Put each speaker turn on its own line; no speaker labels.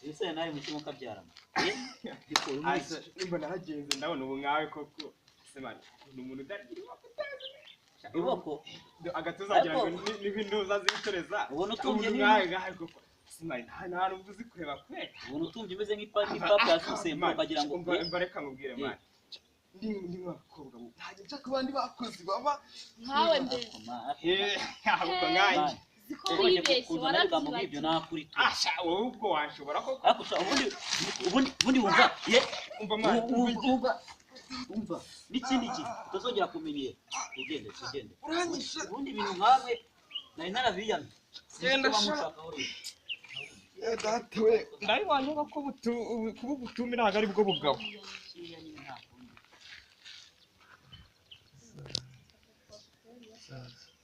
ese nawe mutima kabyarama
nimba naragenze ndabona ubu nkawe koko semana ni umuntu udagira
iboko
agatuza agira ngo n'ibintuza zitoreza
ubona utumye
nkawe koko semana nta nubwo uzi kureba kwe
ubona utumye umeze nk'ipapa yasusemba ukagira ngo
mbareka nkubwire mwana ndi mwakobwa ntajya nshaka abandi bakozi baba
nkawe mbere
ahubwo nkaye
ziko wibeshye
warabizi ibyo nakuri tu
asha wowe ubwo washobora koko
akusha ubundi wumva ye
umva mwana
umva n'ikindi kintu utazongera kumenyera ugende
uranyishe
ubundi ibintu nkamwe nari narabiyamye
genda sha data we ndabibanye ko kuba ubutumi ntabwo ari bwo bugabo
Sasa